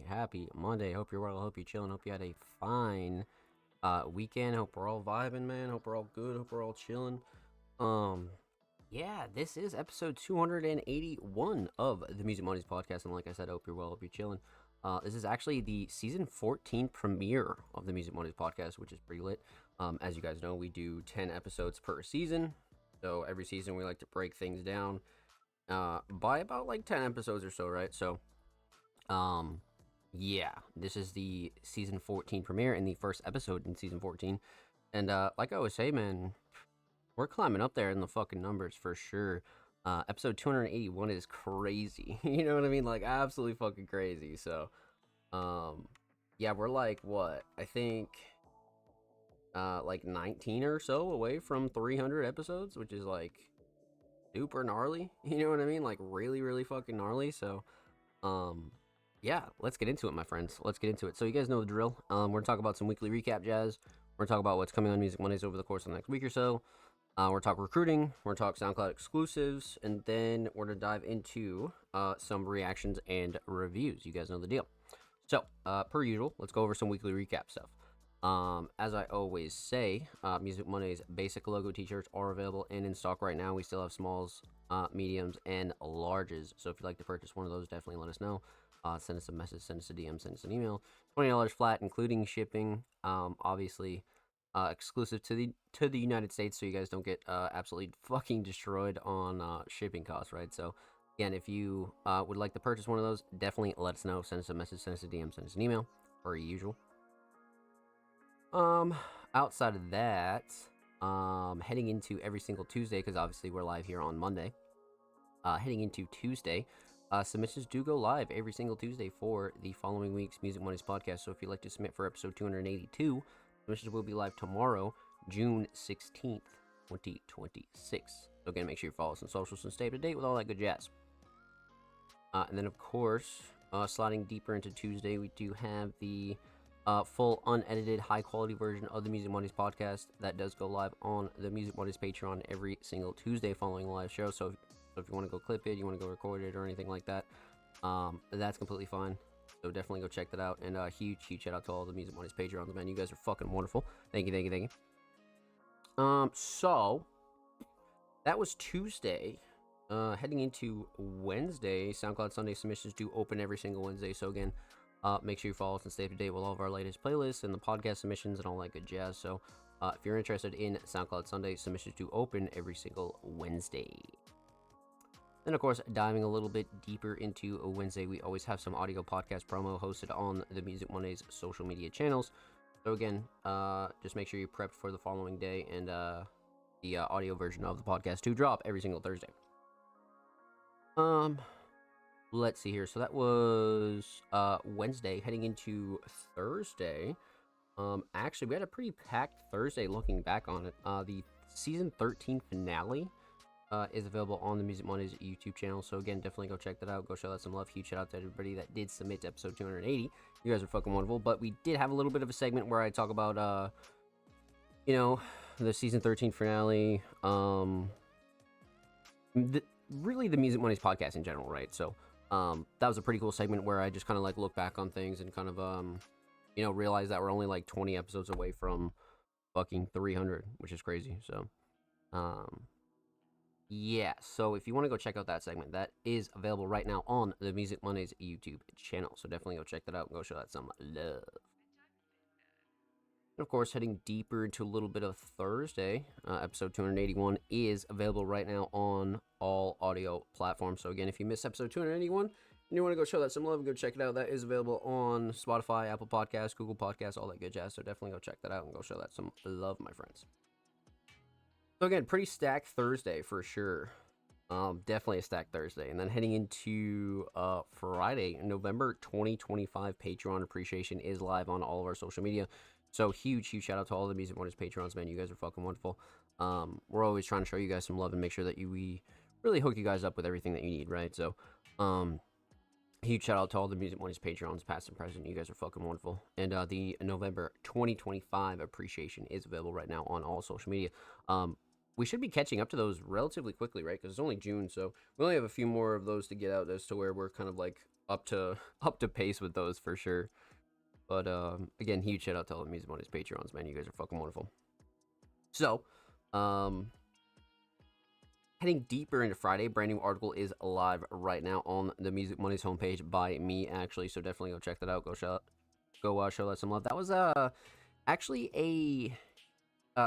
happy Monday. Hope you're well. Hope you're chilling. Hope you had a fine weekend. Hope we're all vibing, man. Hope we're all good. Hope we're all chilling. Um, yeah, this is episode 281 of the Music Mondays podcast, and like I said, hope you're well. Hope you're chilling. This is actually the season 14 premiere of the Music Mondays podcast, which is pretty lit. As you guys know, we do 10 episodes per season. So every season we like to break things down by about like 10 episodes or so, right? So yeah, this is the season 14 premiere and the first episode in season 14. And like I always say, man, we're climbing up there in the fucking numbers for sure. Episode 281 is crazy. You know what I mean? Like absolutely fucking crazy. So yeah, we're like what? I think like 19 or so away from 300 episodes, which is like super gnarly. You know what I mean? Like really fucking gnarly. So yeah, let's get into it, my friends. Let's get into it. So you guys know the drill. We're gonna talk about some weekly recap jazz. We're gonna talk about what's coming on Music Mondays over the course of the next week or so. We're gonna talk recruiting. We're gonna talk SoundCloud exclusives, and then we're gonna dive into some reactions and reviews. You guys know the deal. So per usual, let's go over some weekly recap stuff. As I always say, Music Mondays basic logo t-shirts are available and in stock right now. We still have smalls, mediums, and larges. So if you'd like to purchase one of those, definitely let us know. Send us a message, send us a DM, send us an email. $20 flat, including shipping. Obviously, exclusive to the United States, so you guys don't get absolutely fucking destroyed on shipping costs, right? So again, if you would like to purchase one of those, definitely let us know. Send us a message, send us a DM, send us an email, per usual. Outside of that, heading into every single Tuesday, because obviously we're live here on Monday. Heading into Tuesday. Submissions do go live every single Tuesday for the following week's Music Mondays podcast. So if you'd like to submit for episode 282, submissions will be live tomorrow, June 16th, 2026. So again, make sure you follow us on socials and stay up to date with all that good jazz. And then, of course, sliding deeper into Tuesday, we do have the full, unedited, high-quality version of the Music Mondays podcast that does go live on the Music Mondays Patreon every single Tuesday following a live show. So if you want to go clip it, you want to go record it, or anything like that, that's completely fine. So definitely go check that out. And huge shout out to all the Music Mondays Patreons, man. You guys are fucking wonderful. Thank you. So that was Tuesday. Heading into Wednesday, SoundCloud Sunday submissions do open every single Wednesday. So again, make sure you follow us and stay up to date with all of our latest playlists and the podcast submissions and all that good jazz. So if you're interested in SoundCloud Sunday, submissions do open every single Wednesday. Then, of course, diving a little bit deeper into a Wednesday, we always have some audio podcast promo hosted on the Music Mondays social media channels. So again, just make sure you're prepped for the following day and the audio version of the podcast to drop every single Thursday. Let's see here. So that was Wednesday. Heading into Thursday. Actually, we had a pretty packed Thursday looking back on it. The season 13 finale is available on the Music Mondays YouTube channel. So again, definitely go check that out. Go show that some love. Huge shout out to everybody that did submit to episode 280. You guys are fucking wonderful. But we did have a little bit of a segment where I talk about, you know, the season 13 finale. Really the Music Mondays podcast in general, right? So that was a pretty cool segment where I just kind of like look back on things and kind of you know, realize that we're only like 20 episodes away from fucking 300, which is crazy. So yeah, so if you want to go check out that segment, that is available right now on the Music Mondays YouTube channel. So definitely go check that out and go show that some love. And of course, heading deeper into a little bit of Thursday, episode 281 is available right now on all audio platforms. So again, if you missed episode 281 and you want to go show that some love, go check it out. That is available on Spotify, Apple Podcasts, Google Podcasts, all that good jazz. So definitely go check that out and go show that some love, my friends. So again, pretty stacked Thursday for sure. Definitely a stacked Thursday. And then heading into Friday, November 2025, Patreon appreciation is live on all of our social media. So huge shout out to all the Music Mondays Patrons, man. You guys are fucking wonderful. We're always trying to show you guys some love and make sure that we really hook you guys up with everything that you need, right? So huge shout out to all the Music Mondays Patrons, past and present. You guys are fucking wonderful. And the November 2025 appreciation is available right now on all social media. We should be catching up to those relatively quickly, right? Because it's only June, so we only have a few more of those to get out as to where we're kind of like up to pace with those for sure. But again, huge shout out to all the Music Money's Patreons, man. You guys are fucking wonderful. So, um, heading deeper into Friday, brand new article is live right now on the Music Money's homepage by me, actually. So definitely go check that out. Go show that some love. That was actually a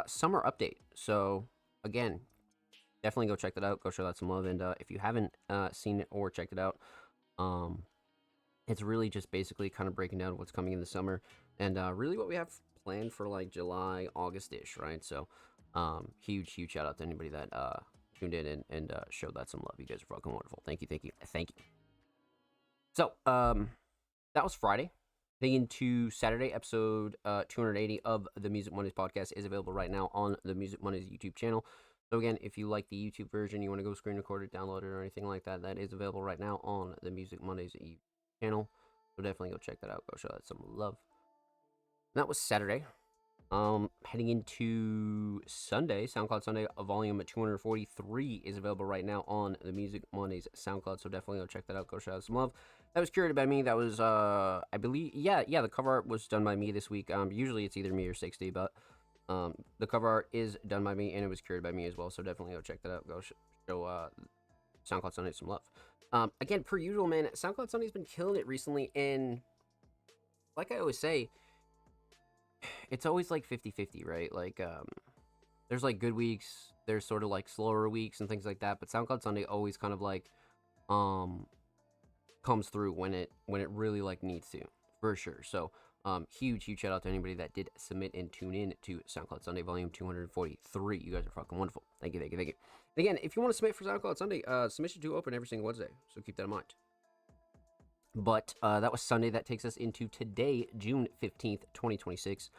summer update. So again, definitely go check that out. Go show that some love. And if you haven't seen it or checked it out, um, it's really just basically kind of breaking down what's coming in the summer and really what we have planned for like July, August-ish, right? So huge shout out to anybody that tuned in and showed that some love. You guys are fucking wonderful. Thank you. So that was Friday. Heading into Saturday, episode 280 of the Music Mondays podcast is available right now on the Music Mondays YouTube channel. So again, if you like the YouTube version, you want to go screen record it, download it, or anything like that, that is available right now on the Music Mondays YouTube channel. So definitely go check that out. Go show that some love. And that was Saturday. Heading into Sunday, SoundCloud Sunday, volume 243 is available right now on the Music Mondays SoundCloud. So definitely go check that out. Go show out some love. That was curated by me. That was, I believe, yeah, the cover art was done by me this week. Usually it's either me or 60, but the cover art is done by me and it was curated by me as well. So definitely go check that out. Go show SoundCloud Sunday some love. Again, per usual, man, SoundCloud Sunday's been killing it recently, and like I always say, it's always like 50-50, right? Like, there's like good weeks, there's sort of like slower weeks and things like that, but SoundCloud Sunday always kind of like, comes through when it really like needs to, for sure. So, huge shout out to anybody that did submit and tune in to SoundCloud Sunday volume 243. You guys are fucking wonderful. Thank you. And again, if you want to submit for SoundCloud Sunday, submissions do open every single Wednesday, so keep that in mind. But that was Sunday. That takes us into today, June 15th, 2026.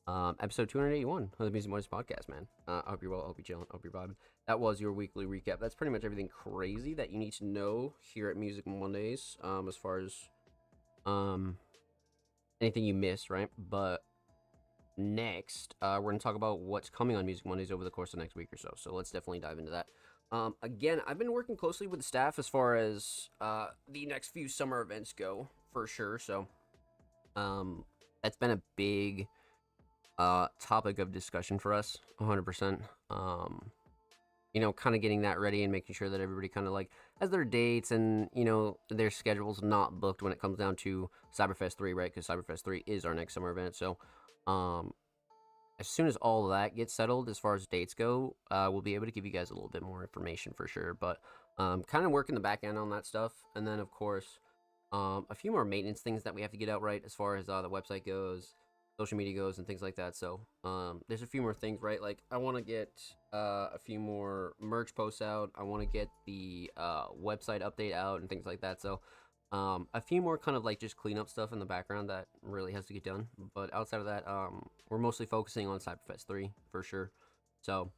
Episode 281 of the Music Mondays podcast, man. I hope you're well, I hope you're chilling, I hope you're vibing. That was your weekly recap. That's pretty much everything crazy that you need to know here at Music Mondays, as far as anything you missed, right? But next, we're going to talk about what's coming on Music Mondays over the course of the next week or so. So let's definitely dive into that. Again, I've been working closely with the staff as far as the next few summer events go, for sure. So that's been a big topic of discussion for us, 100%. You know, kind of getting that ready and making sure that everybody kind of like has their dates and, you know, their schedules not booked when it comes down to Cyberfest 3, right? Because Cyberfest 3 is our next summer event. So as soon as all of that gets settled as far as dates go, we'll be able to give you guys a little bit more information for sure. But kind of working the back end on that stuff. And then, of course, a few more maintenance things that we have to get out right as far as the website goes, social media goes, and things like that. So there's a few more things, right? Like I want to get a few more merch posts out. I want to get the website update out and things like that. So a few more kind of like just cleanup stuff in the background that really has to get done. But outside of that, we're mostly focusing on Cyberfest 3 for sure. So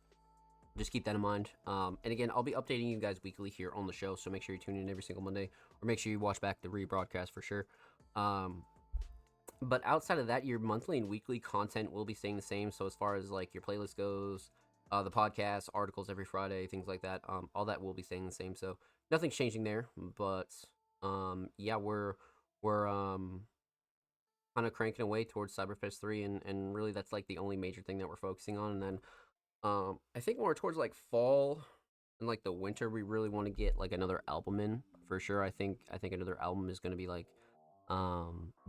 just keep that in mind. And again, I'll be updating you guys weekly here on the show. So make sure you tune in every single Monday, or make sure you watch back the rebroadcast for sure. But outside of that, your monthly and weekly content will be staying the same. So as far as like your playlist goes, the podcast, articles every Friday, things like that, all that will be staying the same. So nothing's changing there. But yeah, we're kind of cranking away towards Cyberfest 3, and really that's like the only major thing that we're focusing on. And then I think more towards like fall and like the winter, we really want to get like another album in for sure. I think another album is going to be like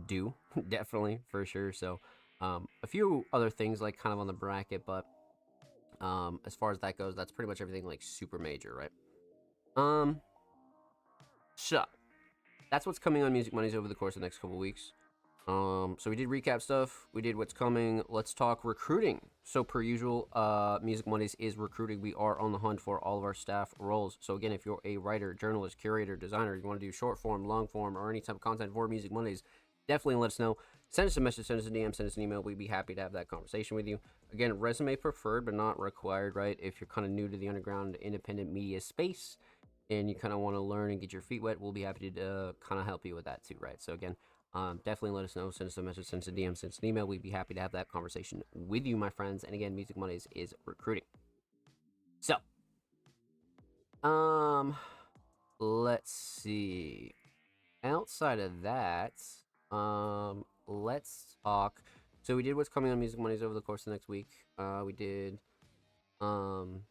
due definitely for sure. So a few other things like kind of on the bracket, but as far as that goes, that's pretty much everything like super major, right? So that's what's coming on Music Mondays over the course of the next couple weeks. So we did recap stuff, we did what's coming. Let's talk recruiting. So per usual, Music Mondays is recruiting. We are on the hunt for all of our staff roles. So again, if you're a writer, journalist, curator, designer, you want to do short form, long form, or any type of content for Music Mondays, definitely let us know. Send us a message, send us a DM, send us an email. We'd be happy to have that conversation with you. Again, resume preferred, but not required, right? If you're kind of new to the underground independent media space and you kind of want to learn and get your feet wet, we'll be happy to kind of help you with that too, right? So again, definitely let us know. Send us a message, send us a DM, send us an email. We'd be happy to have that conversation with you, my friends. And again, Music Mondays is recruiting. So, let's see. outside of that, let's talk. So we did what's coming on Music Mondays over the course of the next week. We did um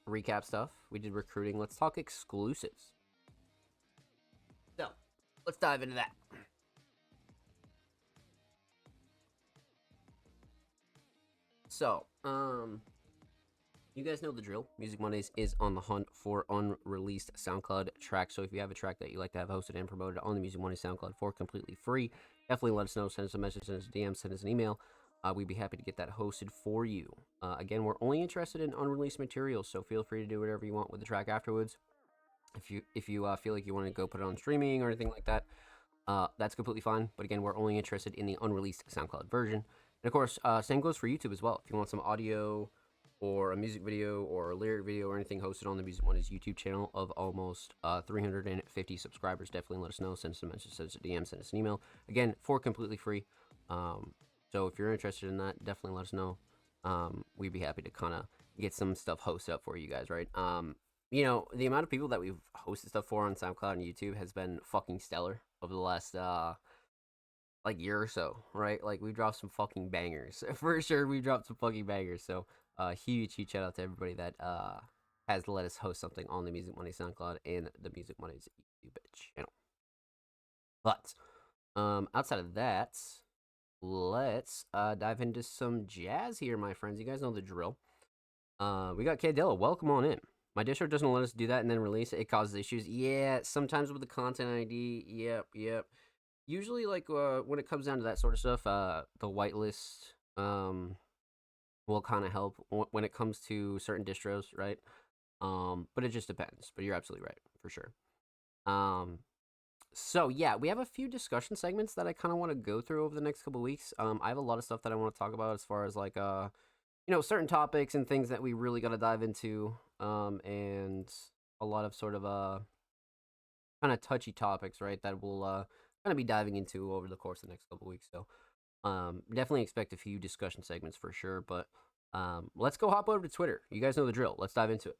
recap stuff. We did recruiting. Let's talk exclusives. So let's dive into that. So, you guys know the drill. Music Mondays is on the hunt for unreleased SoundCloud tracks. So if you have a track that you like to have hosted and promoted on the Music Mondays SoundCloud for completely free, definitely let us know. Send us a message, send us a DM, send us an email. We'd be happy to get that hosted for you. Again, we're only interested in unreleased material, so feel free to do whatever you want with the track afterwards. If you feel like you want to go put it on streaming or anything like that, that's completely fine. But again, we're only interested in the unreleased SoundCloud version. And of course, same goes for YouTube as well. If you want some audio or a music video or a lyric video or anything hosted on the Music Mondays YouTube channel of almost 350 subscribers, definitely let us know. Send us a message, send us a DM, send us an email. Again, for completely free. So if you're interested in that, definitely let us know. We'd be happy to kind of get some stuff hosted up for you guys, right? You know, the amount of people that we've hosted stuff for on SoundCloud and YouTube has been fucking stellar over the last like year or so, right? Like we dropped some fucking bangers. For sure we dropped some fucking bangers. So huge shout out to everybody that has let us host something on the Music Money SoundCloud and the Music Money's YouTube channel. But outside of that, let's dive into some jazz here, my friends. You guys know the drill. We got Cadilla. Welcome on in. My distro doesn't let us do that and then release it. It causes issues. Yeah, sometimes with the content ID. Yep. Usually, like when it comes down to that sort of stuff, the whitelist will kind of help when it comes to certain distros, right? But it just depends. But you're absolutely right for sure. So yeah, we have a few discussion segments that I kind of want to go through over the next couple weeks. I have a lot of stuff that I want to talk about as far as like you know, certain topics and things that we really got to dive into, and a lot of sort of kind of touchy topics, right? That we'll kind of be diving into over the course of the next couple weeks. So definitely expect a few discussion segments for sure. But let's go hop over to Twitter. You guys know the drill. Let's dive into it.